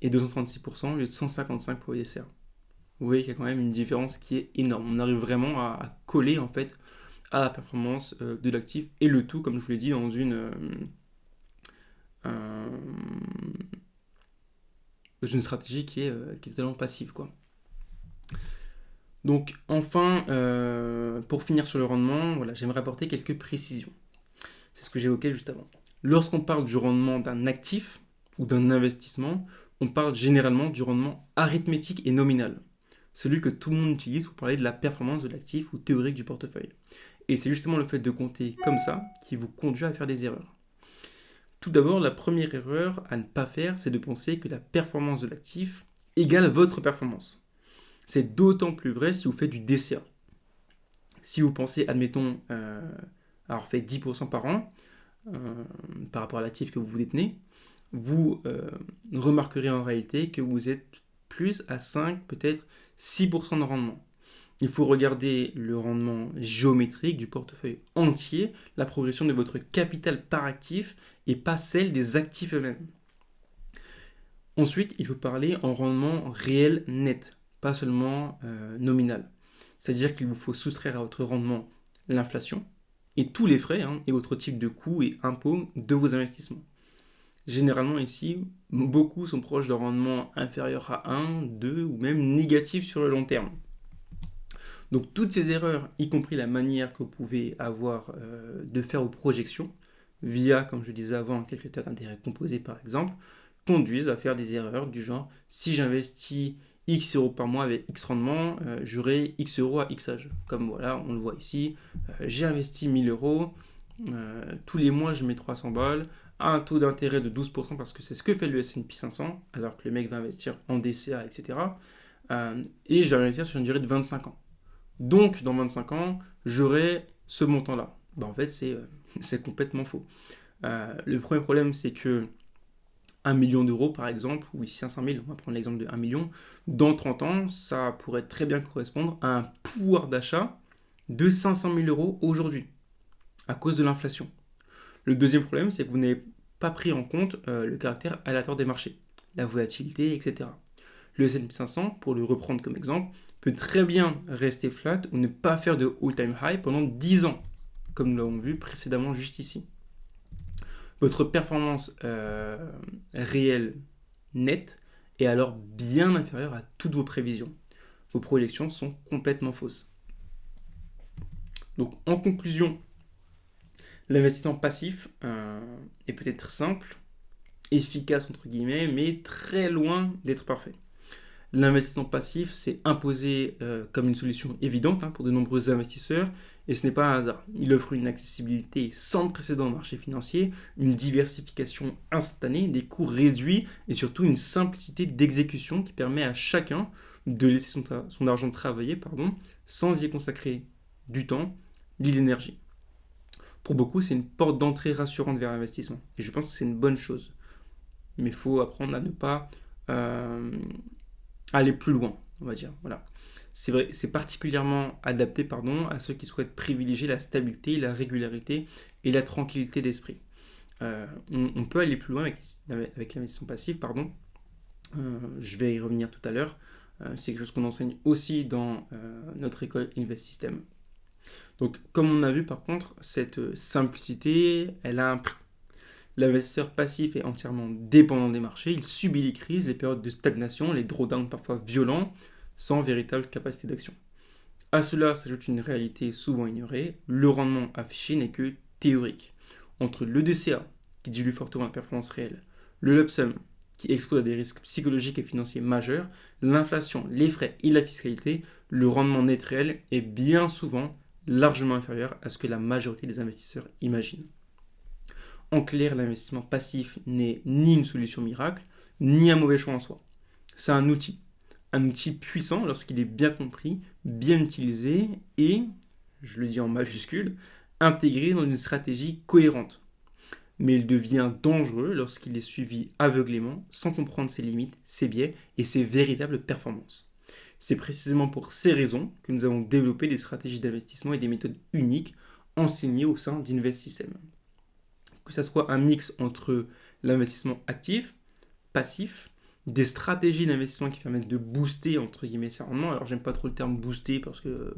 et 236% au lieu de 155 pour le DCA. Vous voyez qu'il y a quand même une différence qui est énorme. On arrive vraiment à coller en fait à la performance de l'actif et le tout, comme je vous l'ai dit, dans une stratégie qui est totalement passive, quoi. Donc enfin, pour finir sur le rendement, voilà, j'aimerais apporter quelques précisions. C'est ce que j'évoquais juste avant. Lorsqu'on parle du rendement d'un actif ou d'un investissement, on parle généralement du rendement arithmétique et nominal. Celui que tout le monde utilise pour parler de la performance de l'actif ou théorique du portefeuille. Et c'est justement le fait de compter comme ça qui vous conduit à faire des erreurs. Tout d'abord, la première erreur à ne pas faire, c'est de penser que la performance de l'actif égale votre performance. C'est d'autant plus vrai si vous faites du DCA. Si vous pensez, admettons, alors faites 10% par an par rapport à l'actif que vous détenez, vous remarquerez en réalité que vous êtes plus à 5, peut-être 6% de rendement. Il faut regarder le rendement géométrique du portefeuille entier, la progression de votre capital par actif et pas celle des actifs eux-mêmes. Ensuite, il faut parler en rendement réel net, pas seulement nominal. C'est-à-dire qu'il vous faut soustraire à votre rendement l'inflation et tous les frais et autres types de coûts et impôts de vos investissements. Généralement ici, beaucoup sont proches d'un rendement inférieur à 1, 2 ou même négatif sur le long terme. Donc toutes ces erreurs, y compris la manière que vous pouvez avoir de faire vos projections, via, comme je disais avant, un calculateur d'intérêt composé par exemple, conduisent à faire des erreurs du genre, si j'investis X euros par mois avec X rendement, j'aurai X euros à X âge. Comme voilà, on le voit ici, j'ai investi 1000 euros, tous les mois je mets 300 balles, à un taux d'intérêt de 12% parce que c'est ce que fait le S&P 500, alors que le mec va investir en DCA, etc. Et je vais investir sur une durée de 25 ans. Donc, dans 25 ans, j'aurai ce montant-là. En fait, c'est complètement faux. Le premier problème, c'est que 1 million d'euros, par exemple, ou ici 500 000, on va prendre l'exemple de 1 million, dans 30 ans, ça pourrait très bien correspondre à un pouvoir d'achat de 500 000 euros aujourd'hui, à cause de l'inflation. Le deuxième problème, c'est que vous n'avez pas pris en compte le caractère aléatoire des marchés, la volatilité, etc. Le S&P 500, pour le reprendre comme exemple, peut très bien rester flat ou ne pas faire de all-time high pendant 10 ans, comme nous l'avons vu précédemment juste ici. Votre performance réelle nette est alors bien inférieure à toutes vos prévisions. Vos projections sont complètement fausses. Donc en conclusion, l'investissement passif est peut-être simple, efficace entre guillemets, mais très loin d'être parfait. L'investissement passif s'est imposé comme une solution évidente pour de nombreux investisseurs et ce n'est pas un hasard. Il offre une accessibilité sans précédent au marché financier, une diversification instantanée, des coûts réduits et surtout une simplicité d'exécution qui permet à chacun de laisser son argent travailler sans y consacrer du temps ni de l'énergie. Pour beaucoup, c'est une porte d'entrée rassurante vers l'investissement et je pense que c'est une bonne chose. Mais il faut apprendre à ne pas aller plus loin, on va dire. Voilà. C'est vrai, c'est particulièrement adapté à ceux qui souhaitent privilégier la stabilité, la régularité et la tranquillité d'esprit. On peut aller plus loin avec l'investissement passif, je vais y revenir tout à l'heure. C'est quelque chose qu'on enseigne aussi dans notre école Invest System. Donc, comme on a vu par contre, cette simplicité, elle a un prix. L'investisseur passif est entièrement dépendant des marchés, il subit les crises, les périodes de stagnation, les drawdowns parfois violents, sans véritable capacité d'action. À cela s'ajoute une réalité souvent ignorée, le rendement affiché n'est que théorique. Entre le DCA, qui dilue fortement la performance réelle, le lump sum, qui expose à des risques psychologiques et financiers majeurs, l'inflation, les frais et la fiscalité, le rendement net réel est bien souvent largement inférieur à ce que la majorité des investisseurs imaginent. En clair, l'investissement passif n'est ni une solution miracle, ni un mauvais choix en soi. C'est un outil puissant lorsqu'il est bien compris, bien utilisé et, je le dis en majuscule, intégré dans une stratégie cohérente. Mais il devient dangereux lorsqu'il est suivi aveuglément, sans comprendre ses limites, ses biais et ses véritables performances. C'est précisément pour ces raisons que nous avons développé des stratégies d'investissement et des méthodes uniques enseignées au sein d'Invest System. Que ce soit un mix entre l'investissement actif, passif, des stratégies d'investissement qui permettent de booster entre guillemets ses rendements. Alors j'aime pas trop le terme booster parce que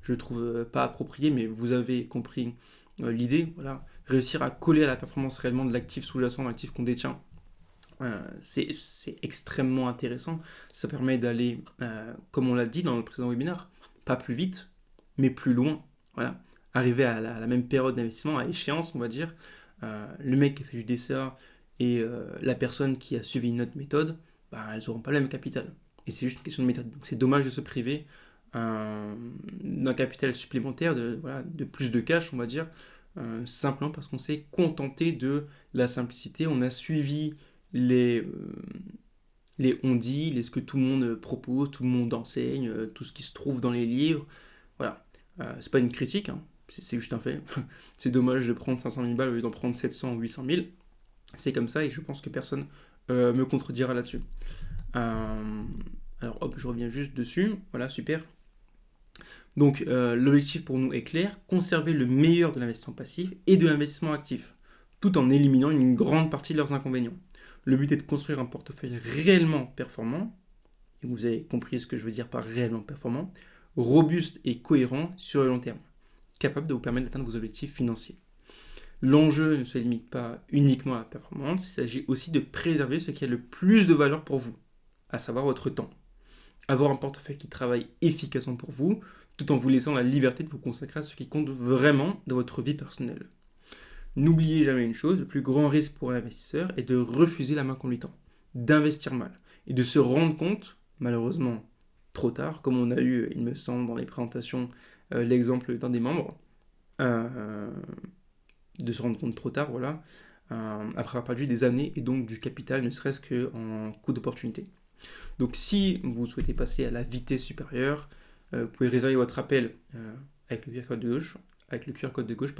je le trouve pas approprié, mais vous avez compris l'idée. Voilà, réussir à coller à la performance réellement de l'actif sous-jacent, de l'actif qu'on détient. C'est extrêmement intéressant. Ça permet d'aller, comme on l'a dit dans le précédent webinaire, pas plus vite, mais plus loin. Voilà, arriver à la même période d'investissement, à échéance, on va dire. Le mec qui a fait du DCA et la personne qui a suivi une autre méthode, elles n'auront pas le même capital. Et c'est juste une question de méthode. Donc c'est dommage de se priver d'un capital supplémentaire, de plus de cash, on va dire, simplement parce qu'on s'est contenté de la simplicité. On a suivi les on-dit, ce que tout le monde propose, tout le monde enseigne, tout ce qui se trouve dans les livres. Voilà. C'est pas une critique, c'est juste un fait. C'est dommage de prendre 500 000 balles au lieu d'en prendre 700 ou 800 000. C'est comme ça et je pense que personne me contredira là-dessus. Alors hop, je reviens juste dessus. Voilà, super. Donc l'objectif pour nous est clair, conserver le meilleur de l'investissement passif et de l'investissement actif, tout en éliminant une grande partie de leurs inconvénients. Le but est de construire un portefeuille réellement performant, et vous avez compris ce que je veux dire par réellement performant, robuste et cohérent sur le long terme, capable de vous permettre d'atteindre vos objectifs financiers. L'enjeu ne se limite pas uniquement à la performance, il s'agit aussi de préserver ce qui a le plus de valeur pour vous, à savoir votre temps. Avoir un portefeuille qui travaille efficacement pour vous, tout en vous laissant la liberté de vous consacrer à ce qui compte vraiment dans votre vie personnelle. N'oubliez jamais une chose, le plus grand risque pour l'investisseur est de refuser la main qu'on lui tend, d'investir mal, et de se rendre compte, malheureusement trop tard, comme on a eu, il me semble, dans les présentations, l'exemple d'un des membres, de se rendre compte trop tard, après avoir perdu des années et donc du capital, ne serait-ce qu'en coût d'opportunité. Donc si vous souhaitez passer à la vitesse supérieure, vous pouvez réserver votre appel avec le QR code de gauche,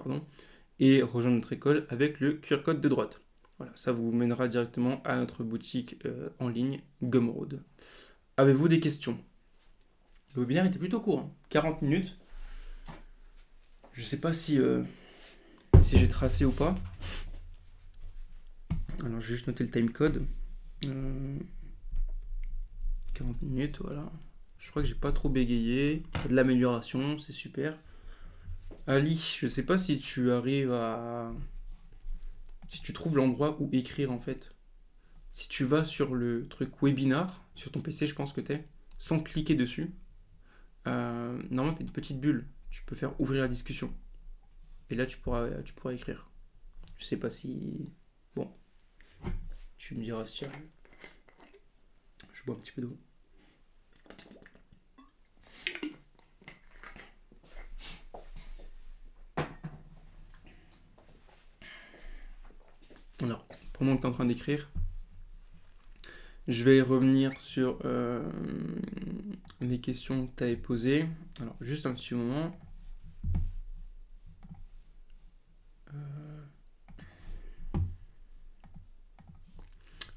et rejoindre notre école avec le QR code de droite. Voilà, ça vous mènera directement à notre boutique en ligne Gumroad. Avez-vous des questions? Le webinaire était plutôt court, 40 minutes. Je ne sais pas si j'ai tracé ou pas. Alors je vais juste noter le timecode. 40 minutes, voilà. Je crois que j'ai pas trop bégayé. De l'amélioration, c'est super. Ali, je sais pas si tu arrives à... Si tu trouves l'endroit où écrire en fait. Si tu vas sur le truc webinar, sur ton PC je pense que t'es, sans cliquer dessus, normalement t'as une petite bulle. Tu peux faire ouvrir la discussion. Et là tu pourras écrire. Je sais pas si... Bon. Tu me diras si... Je bois un petit peu d'eau. Alors, pendant que tu es en train d'écrire, je vais revenir sur les questions que tu avais posées. Alors, juste un petit moment.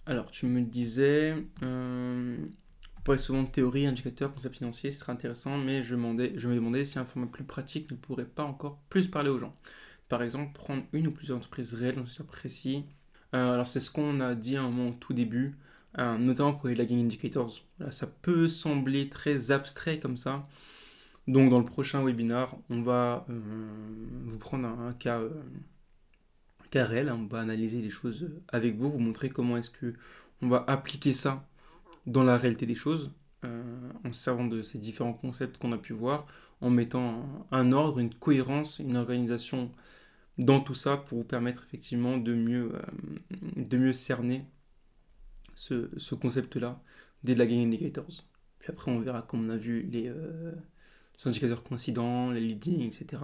Alors, tu me disais, pour les secondes théories, indicateurs, concepts financiers, ce serait intéressant, mais je me demandais si un format plus pratique ne pourrait pas encore plus parler aux gens. Par exemple, prendre une ou plusieurs entreprises réelles dans un secteur précis. Alors, c'est ce qu'on a dit à un moment au tout début, notamment pour les lagging indicators. Là, ça peut sembler très abstrait comme ça. Donc, dans le prochain webinar, on va vous prendre un cas réel, hein. On va analyser les choses avec vous, vous montrer comment est-ce que on va appliquer ça dans la réalité des choses, en se servant de ces différents concepts qu'on a pu voir, en mettant un ordre, une cohérence, une organisation dans tout ça pour vous permettre effectivement de mieux cerner ce concept-là des lagging indicators. Puis après, on verra, comme on a vu, les indicateurs coïncidents, les leading, etc.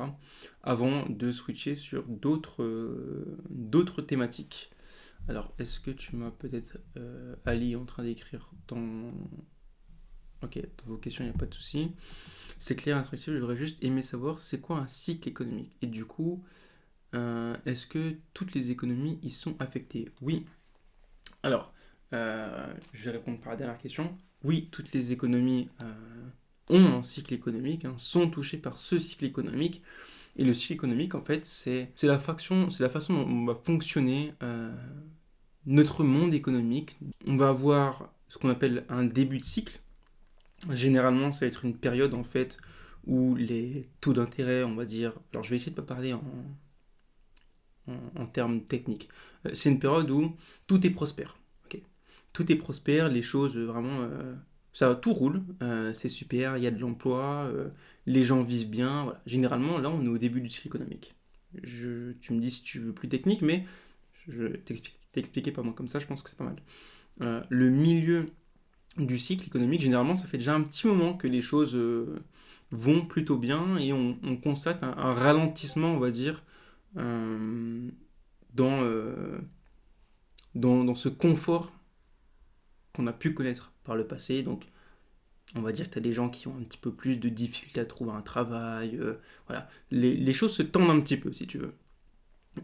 avant de switcher sur d'autres thématiques. Alors, est-ce que tu m'as peut-être Ali en train d'écrire dans... Ok, dans vos questions, il n'y a pas de souci. C'est clair, instructif, j'aurais juste aimé savoir c'est quoi un cycle économique. Et du coup, est-ce que toutes les économies y sont affectées? Oui. Alors, je vais répondre par la dernière question. Oui, toutes les économies ont un cycle économique, hein, sont touchées par ce cycle économique. Et le cycle économique, en fait, c'est la façon dont on va fonctionner notre monde économique. On va avoir ce qu'on appelle un début de cycle. Généralement, ça va être une période, en fait, où les taux d'intérêt, on va dire... Alors, je vais essayer de ne pas parler en termes techniques. C'est une période où tout est prospère. Okay. Tout est prospère, les choses vraiment... ça tout roule, c'est super, il y a de l'emploi, les gens vivent bien. Voilà. Généralement, là, on est au début du cycle économique. Tu me dis si tu veux plus technique, mais je t'expliquer pas moi comme ça, je pense que c'est pas mal. Le milieu du cycle économique, généralement, ça fait déjà un petit moment que les choses vont plutôt bien et on constate un ralentissement, on va dire, euh, dans, dans ce confort qu'on a pu connaître par le passé. Donc, on va dire que tu as des gens qui ont un petit peu plus de difficultés à trouver un travail. Voilà. Les choses se tendent un petit peu, si tu veux.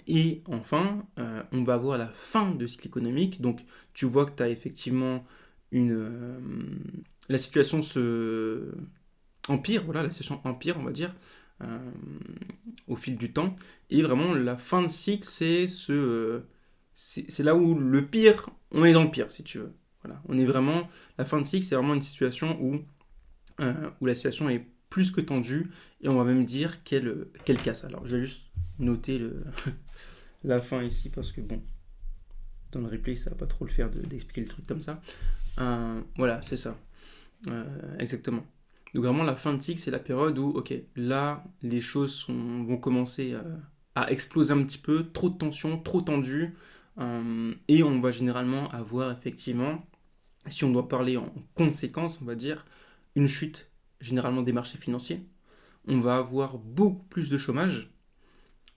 Et enfin, on va voir la fin de cycle économique. Donc, tu vois que tu as effectivement la situation se empire, voilà, la situation empire, on va dire, euh, au fil du temps. Et vraiment, la fin de cycle, c'est là où le pire, on est dans le pire, si tu veux. Voilà, on est vraiment, la fin de cycle, c'est vraiment une situation où la situation est plus que tendue et on va même dire qu'elle casse. Alors, je vais juste noter la fin ici parce que bon, dans le replay, ça va pas trop le faire d'expliquer le truc comme ça. Voilà, c'est ça. Exactement. Donc vraiment, la fin de cycle, c'est la période où, ok, là, les choses vont commencer à exploser un petit peu, trop de tension, trop tendu, et on va généralement avoir effectivement, si on doit parler en conséquence, on va dire, une chute généralement des marchés financiers. On va avoir beaucoup plus de chômage,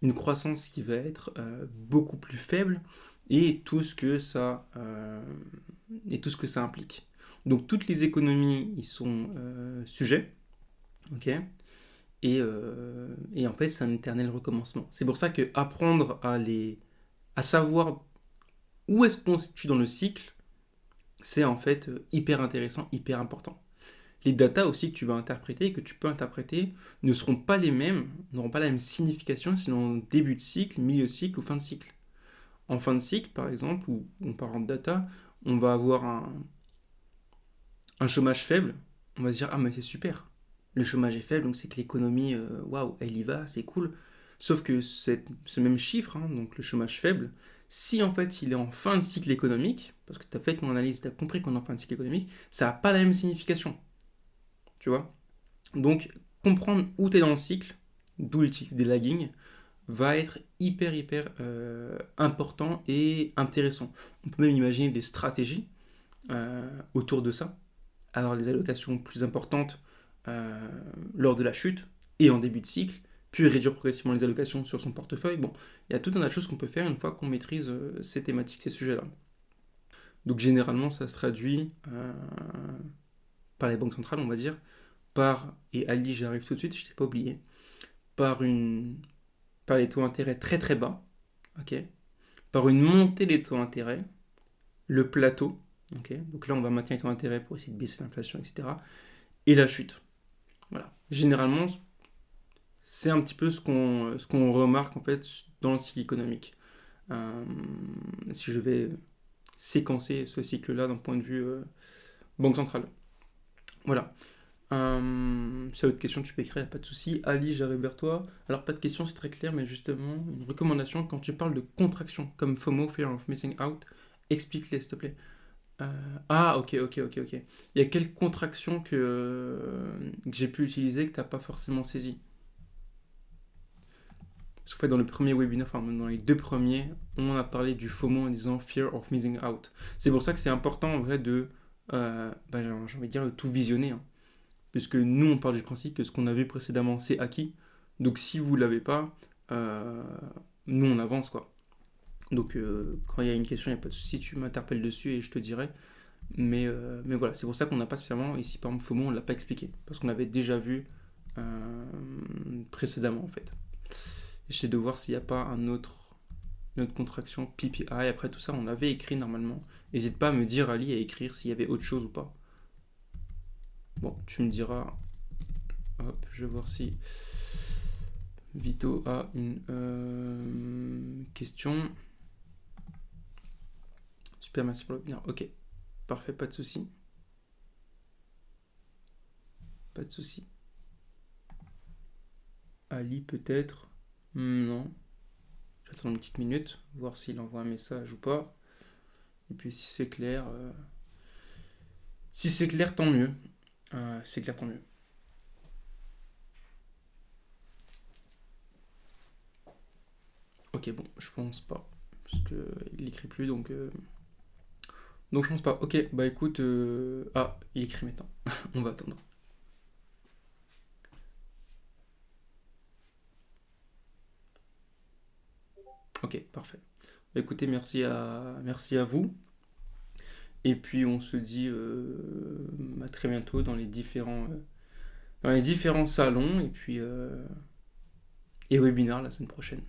une croissance qui va être beaucoup plus faible, et tout ce que ça implique. Donc toutes les économies y sont sujets, ok, et en fait c'est un éternel recommencement. C'est pour ça que apprendre à savoir où est-ce qu'on se situe dans le cycle, c'est en fait hyper intéressant, hyper important. Les datas aussi que tu vas interpréter, que tu peux interpréter, ne seront pas les mêmes, n'auront pas la même signification sinon début de cycle, milieu de cycle ou fin de cycle. En fin de cycle, par exemple, ou on parle de data, on va avoir un chômage faible, on va se dire ah mais c'est super. Le chômage est faible, donc c'est que l'économie, waouh, elle y va, c'est cool. Sauf que ce même chiffre, hein, donc le chômage faible, si en fait il est en fin de cycle économique, parce que tu as fait ton analyse, tu as compris qu'on est en fin de cycle économique, ça n'a pas la même signification. Tu vois. Donc comprendre où tu es dans le cycle, d'où le cycle des lagging, va être hyper important et intéressant. On peut même imaginer des stratégies autour de ça. Alors les allocations plus importantes lors de la chute et en début de cycle, puis réduire progressivement les allocations sur son portefeuille. Bon, il y a tout un tas de choses qu'on peut faire une fois qu'on maîtrise ces thématiques, ces sujets-là. Donc généralement, ça se traduit par les banques centrales, on va dire, et Ali, j'arrive tout de suite, je t'ai pas oublié, par, une, par les taux d'intérêt très très bas, ok, par une montée des taux d'intérêt, le plateau, ok, donc là on va maintenir les taux d'intérêt pour essayer de baisser l'inflation, etc., et la chute. Voilà. Généralement, c'est un petit peu ce qu'on remarque en fait dans le cycle économique. Euh, Si je vais séquencer ce cycle-là d'un point de vue banque centrale. Voilà. Si tu as autre question, tu peux écrire, y a pas de souci. Ali, j'arrive vers toi. Alors, pas de question, c'est très clair, mais justement, une recommandation, quand tu parles de contraction, comme FOMO, Fear of Missing Out, explique-les, s'il te plaît. Ok. Il y a quelle contraction que j'ai pu utiliser que tu n'as pas forcément saisi? Parce qu'en fait, dans le premier webinaire, enfin, même dans les deux premiers, on a parlé du FOMO en disant Fear of Missing Out. C'est pour ça que c'est important, en vrai, j'ai envie de dire, de tout visionner, hein. Puisque nous, on part du principe que ce qu'on a vu précédemment, c'est acquis. Donc, si vous ne l'avez pas, euh, nous, on avance, quoi. Donc, quand il y a une question, il n'y a pas de souci, tu m'interpelles dessus et je te dirai. Mais voilà, c'est pour ça qu'on n'a pas spécialement, ici, par exemple, FOMO, on ne l'a pas expliqué. Parce qu'on l'avait déjà vu précédemment, en fait. J'essaie de voir s'il n'y a pas une autre contraction, PPI. Après tout ça, on avait écrit normalement. N'hésite pas à me dire, Ali, à écrire s'il y avait autre chose ou pas. Bon, tu me diras. Hop, je vais voir si Vito a une question. Super, merci pour le webinaire. Ok, parfait, pas de souci. Pas de souci. Ali, peut-être. Non. J'attends une petite minute, voir s'il envoie un message ou pas. Et puis si c'est clair, tant mieux. C'est clair, tant mieux. Ok, bon, je pense pas. Parce qu'il écrit plus, donc je pense pas. Ok, bah écoute. Il écrit maintenant. On va attendre. Ok, parfait. Bah écoutez, merci à vous. Et puis on se dit à très bientôt dans les différents salons et puis et webinaires la semaine prochaine.